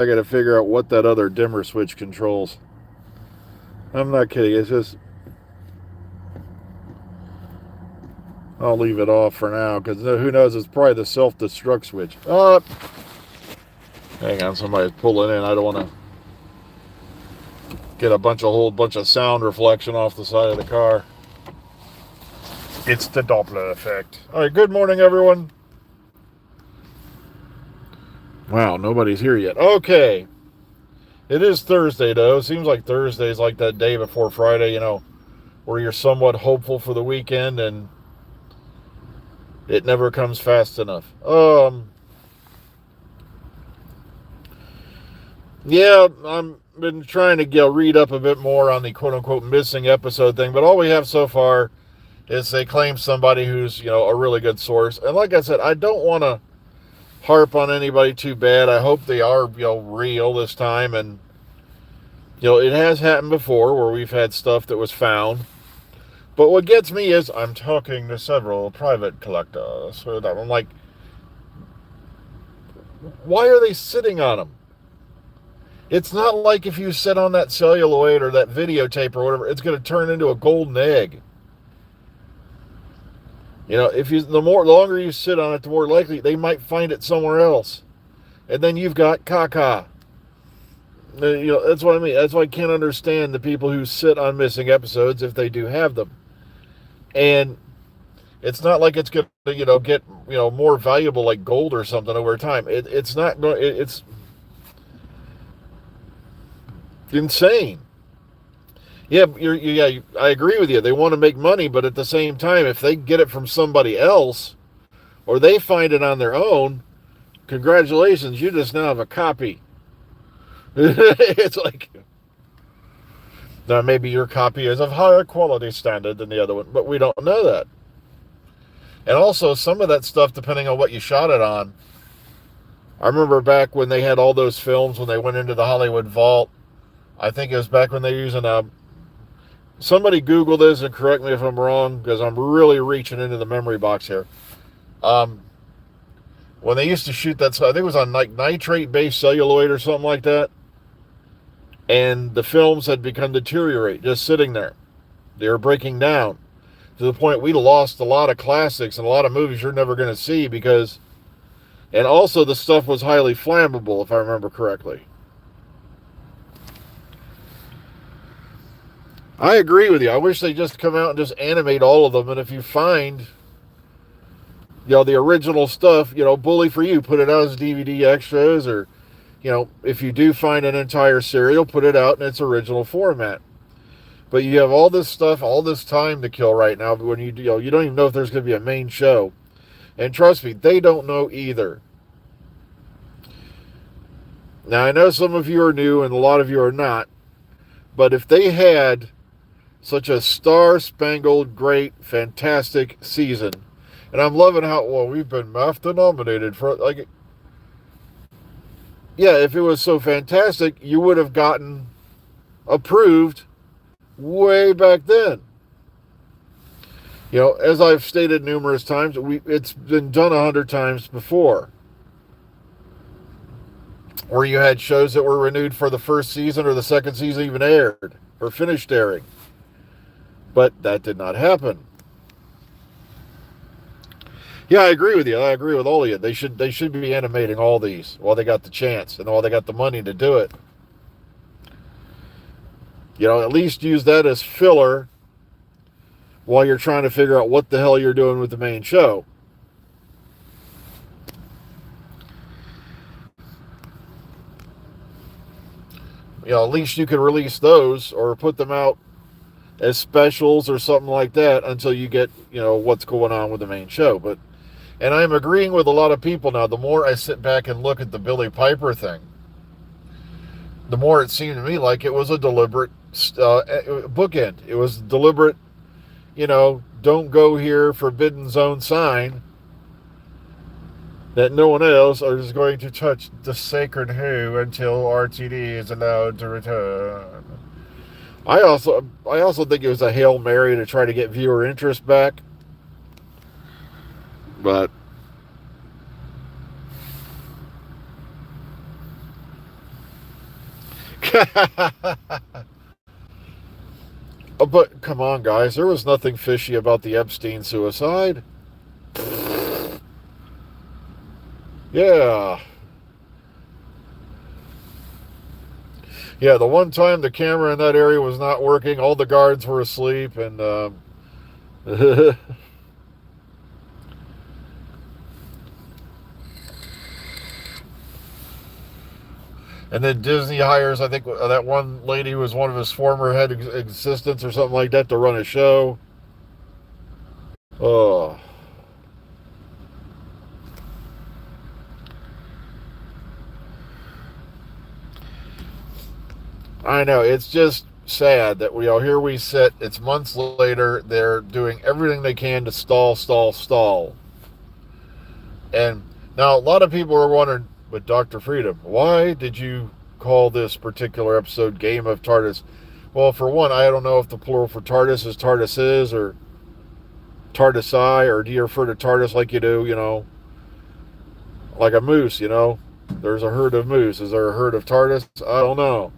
I got to figure out what that other dimmer switch controls. I'm not kidding. It's just I'll leave it off for now because who knows? It's probably the self-destruct switch. Hang on, somebody's pulling in. I don't want to get whole bunch of sound reflection off the side of the car. It's the Doppler effect. All right, good morning, everyone. Wow, nobody's here yet. Okay. It is Thursday, though. It seems like Thursday's like that day before Friday, where you're somewhat hopeful for the weekend and it never comes fast enough. Yeah, I'm been trying to read up a bit more on the quote-unquote missing episode thing, but all we have so far is they claim somebody who's, a really good source. And like I said, I don't want to harp on anybody too bad. I hope they are, real this time. And, it has happened before where we've had stuff that was found. But what gets me is I'm talking to several private collectors. So I'm like, why are they sitting on them? It's not like if you sit on that celluloid or that videotape or whatever, it's going to turn into a golden egg. The longer you sit on it, the more likely they might find it somewhere else. And then you've got caca. That's what I mean. That's why I can't understand the people who sit on missing episodes if they do have them. And it's not like it's going to, get, more valuable like gold or something over time. It's not going. It's insane. Yeah, I agree with you. They want to make money, but at the same time, if they get it from somebody else or they find it on their own, congratulations, you just now have a copy. It's like, now maybe your copy is of higher quality standard than the other one, but we don't know that. And also, some of that stuff, depending on what you shot it on. I remember back when they had all those films when they went into the Hollywood Vault. I think it was back when they were using somebody Google this and correct me if I'm wrong, because I'm really reaching into the memory box here. When they used to shoot that stuff, I think it was on like nitrate-based celluloid or something like that, and the films had begun to deteriorate, just sitting there. They were breaking down to the point we lost a lot of classics and a lot of movies you're never going to see because, and also the stuff was highly flammable, if I remember correctly. I agree with you. I wish they just come out and just animate all of them. And if you find, the original stuff, bully for you, put it out as DVD extras, or, if you do find an entire serial, put it out in its original format. But you have all this stuff, all this time to kill right now. When you don't even know if there's going to be a main show, and trust me, they don't know either. Now I know some of you are new and a lot of you are not, but if they had such a star-spangled, great, fantastic season. And I'm loving how, we've been BAFTA nominated for, yeah, if it was so fantastic, you would have gotten approved way back then. As I've stated numerous times, it's been done 100 times before. Where you had shows that were renewed for the first season or the second season even aired or finished airing. But that did not happen. Yeah, I agree with you. I agree with all of you. They should be animating all these while they got the chance and while they got the money to do it. At least use that as filler while you're trying to figure out what the hell you're doing with the main show. At least you can release those or put them out as specials or something like that until you get, what's going on with the main show. And I'm agreeing with a lot of people now. The more I sit back and look at the Billy Piper thing, the more it seemed to me like it was a deliberate bookend. It was deliberate, don't go here, forbidden zone sign that no one else is going to touch the sacred Who until RTD is allowed to return. I also think it was a Hail Mary to try to get viewer interest back. But But come on, guys, there was nothing fishy about the Epstein suicide. Yeah. Yeah, the one time the camera in that area was not working, all the guards were asleep, and and then Disney hires, I think, that one lady who was one of his former head assistants or something like that to run a show. Oh, I know. It's just sad that here we sit. It's months later. They're doing everything they can to stall, stall, stall. And now a lot of people are wondering, but Dr. Freedom, why did you call this particular episode Game of TARDIS? Well, for one, I don't know if the plural for TARDIS is TARDIS is or TARDIS-I, or do you refer to TARDIS like you do, like a moose, There's a herd of moose. Is there a herd of TARDIS? I don't know.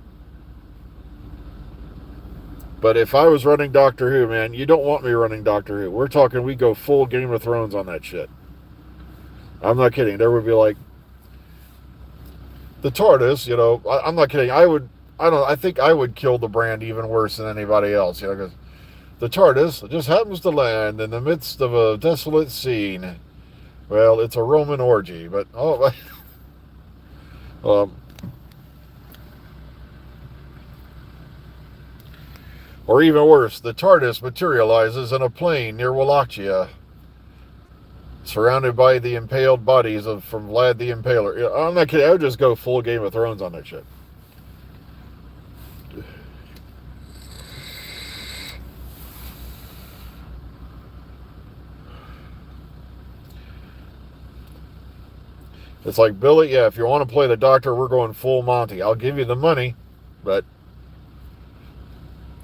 But if I was running Doctor Who, man, you don't want me running Doctor Who. We're talking, we go full Game of Thrones on that shit. I'm not kidding. There would be like the TARDIS, I'm not kidding. I think I would kill the brand even worse than anybody else, because the TARDIS just happens to land in the midst of a desolate scene. Well, it's a Roman orgy, but um, or even worse, the TARDIS materializes in a plain near Wallachia, surrounded by the impaled bodies from Vlad the Impaler. I'm not kidding. I would just go full Game of Thrones on that shit. It's like, Billy, yeah, if you want to play the Doctor, we're going full Monty. I'll give you the money, but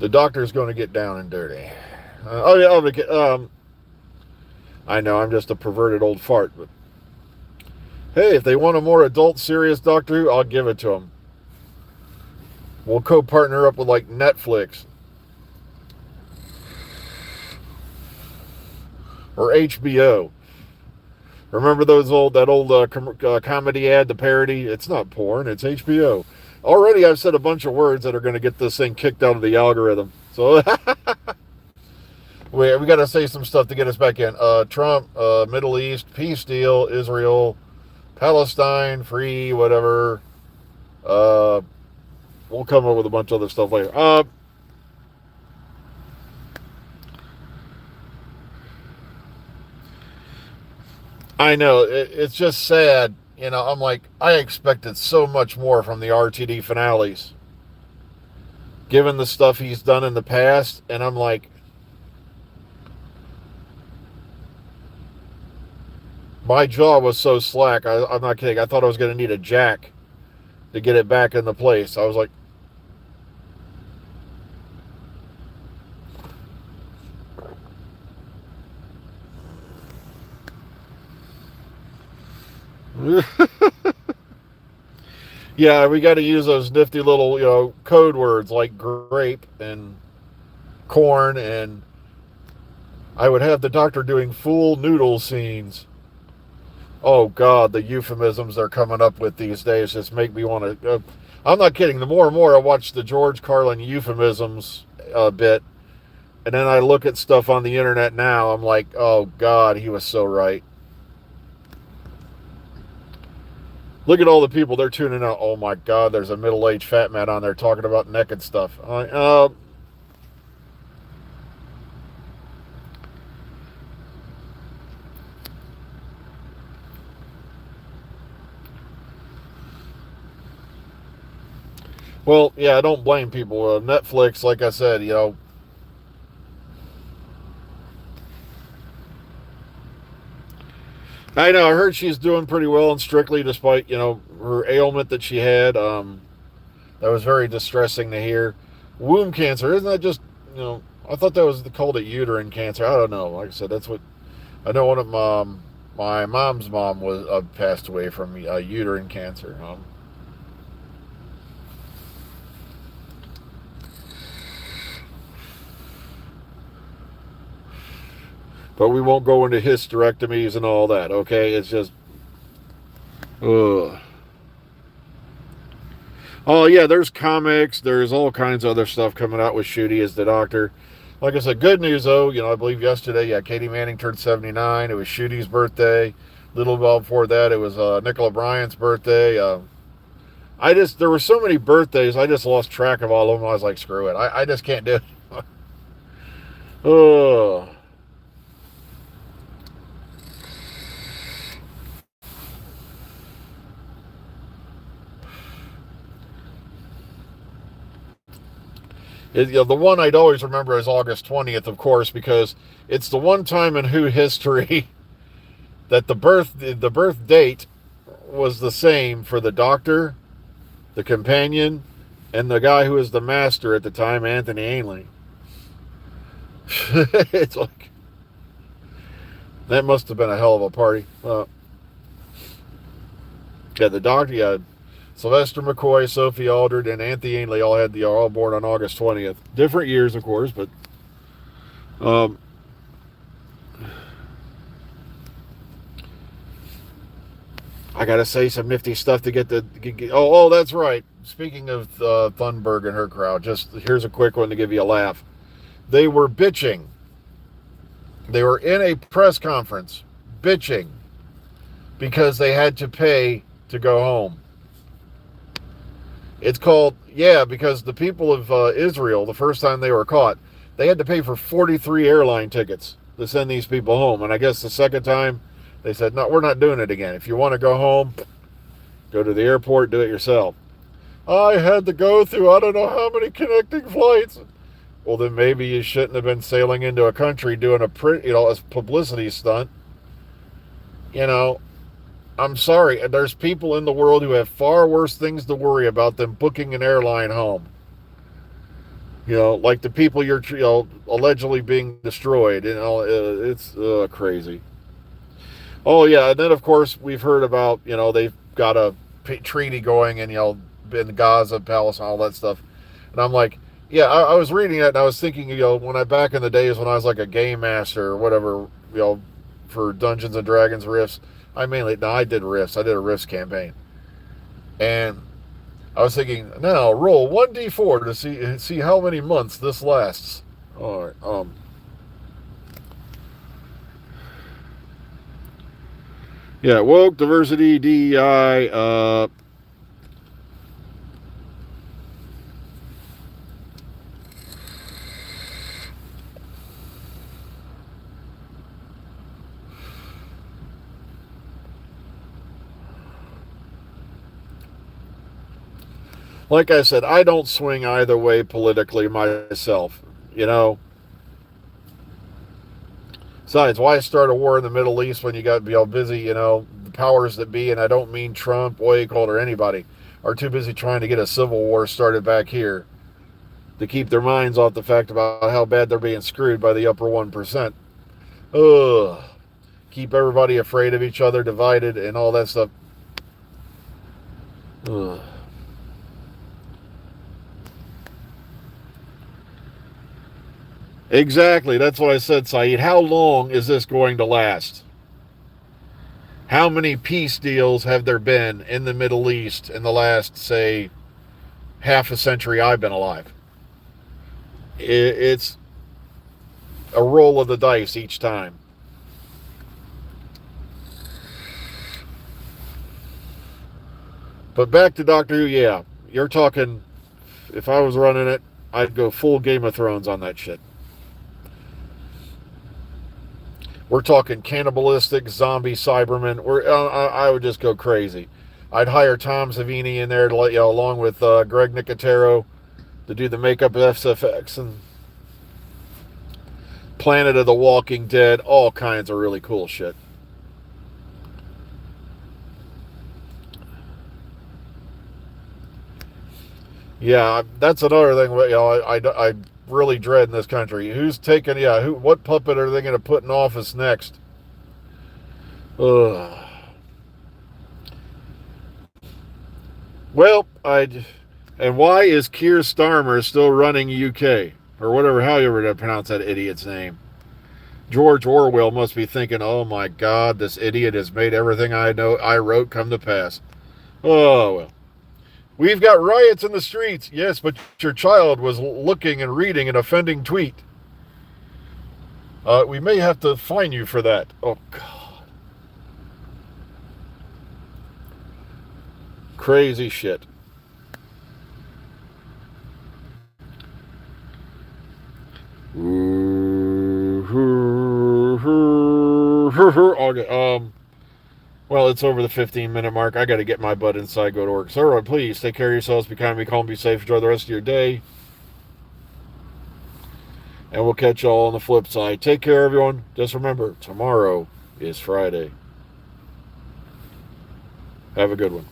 the Doctor's going to get down and dirty. I know I'm just a perverted old fart, but hey, if they want a more adult, serious Doctor Who, I'll give it to them. We'll co-partner up with like Netflix or HBO. Remember that old comedy ad, the parody? It's not porn, it's HBO. Already I've said a bunch of words that are going to get this thing kicked out of the algorithm. So we got to say some stuff to get us back in. Trump, Middle East, peace deal, Israel, Palestine, free, whatever. We'll come up with a bunch of other stuff later. I know, it's just sad. I'm like, I expected so much more from the RTD finales, given the stuff he's done in the past, and I'm like, my jaw was so slack. I'm not kidding. I thought I was going to need a jack to get it back into place. I was like, yeah, we got to use those nifty little, code words like grape and corn, and I would have the Doctor doing full noodle scenes. Oh God, the euphemisms they're coming up with these days just make me want to. I'm not kidding. The more and more I watch the George Carlin euphemisms bit, and then I look at stuff on the internet now, I'm like, oh God, he was so right. Look at all the people they're tuning out. Oh my God, there's a middle-aged fat man on there talking about naked stuff. Well, yeah, I don't blame people. Netflix, like I said, I know. I heard she's doing pretty well in Strictly, despite her ailment that she had. That was very distressing to hear. Womb cancer, isn't that just I thought that was called it uterine cancer. I don't know. Like I said, that's what I know. One of my mom's mom was passed away from uterine cancer. But we won't go into hysterectomies and all that, okay? It's just, ugh. Oh, yeah, there's comics. There's all kinds of other stuff coming out with Shooty as the Doctor. Like I said, good news, though. I believe yesterday, yeah, Katie Manning turned 79. It was Shooty's birthday. A little while before that, it was Nicola Bryant's birthday. There were so many birthdays, I just lost track of all of them. I was like, screw it. I just can't do it. Oh. The one I'd always remember is August 20th, of course, because it's the one time in Who history that the birth date was the same for the Doctor, the companion, and the guy who was the master at the time, Anthony Ainley. It's like, that must have been a hell of a party. Yeah, the Doctor, yeah, Sylvester McCoy, Sophie Aldred, and Anthony Ainley all born on August 20th. Different years, of course, but I gotta say some nifty stuff to get oh, that's right. Speaking of Thunberg and her crowd, just here's a quick one to give you a laugh. They were bitching. They were in a press conference bitching because they had to pay to go home. It's called, because the people of Israel, the first time they were caught, they had to pay for 43 airline tickets to send these people home. And I guess the second time, they said, no, we're not doing it again. If you want to go home, go to the airport, do it yourself. I had to go through I don't know how many connecting flights. Well, then maybe you shouldn't have been sailing into a country doing a publicity stunt. I'm sorry. There's people in the world who have far worse things to worry about than booking an airline home. Like the people you're allegedly being destroyed. It's crazy. Oh, yeah, and then, of course, we've heard about, they've got a treaty going and, in Gaza, Palestine, all that stuff. And I'm like, yeah, I was reading that and I was thinking, back in the days when I was like a game master or whatever, for Dungeons and Dragons Rifts, I did Rifts. I did a Rifts campaign. And I was thinking, now roll 1d4 to see how many months this lasts. All right, yeah, woke, diversity, DEI, like I said, I don't swing either way politically myself, Besides, why start a war in the Middle East when you got to be all busy, the powers that be, and I don't mean Trump, Oikhold, or anybody, are too busy trying to get a civil war started back here to keep their minds off the fact about how bad they're being screwed by the upper 1%. Ugh. Keep everybody afraid of each other, divided, and all that stuff. Ugh. Exactly. That's what I said, Saeed. How long is this going to last? How many peace deals have there been in the Middle East in the last, say, half a century I've been alive? It's a roll of the dice each time. But back to Doctor Who, yeah. You're talking, if I was running it, I'd go full Game of Thrones on that shit. We're talking cannibalistic, zombie, Cybermen. I would just go crazy. I'd hire Tom Savini in there to along with Greg Nicotero to do the makeup of SFX and Planet of the Walking Dead, all kinds of really cool shit. Yeah, that's another thing. I really dread in this country. Who's taking? What puppet are they going to put in office next? Ugh. Well, and why is Keir Starmer still running UK or whatever? However to pronounce that idiot's name? George Orwell must be thinking, "Oh my God, this idiot has made everything I wrote come to pass." Oh well. We've got riots in the streets. Yes, but your child was looking and reading an offending tweet. We may have to fine you for that. Oh God. Crazy shit. Okay, well, it's over the 15-minute mark. I got to get my butt inside, go to work. So, everyone, please take care of yourselves, be kind, be calm, be safe, enjoy the rest of your day. And we'll catch y'all on the flip side. Take care, everyone. Just remember, tomorrow is Friday. Have a good one.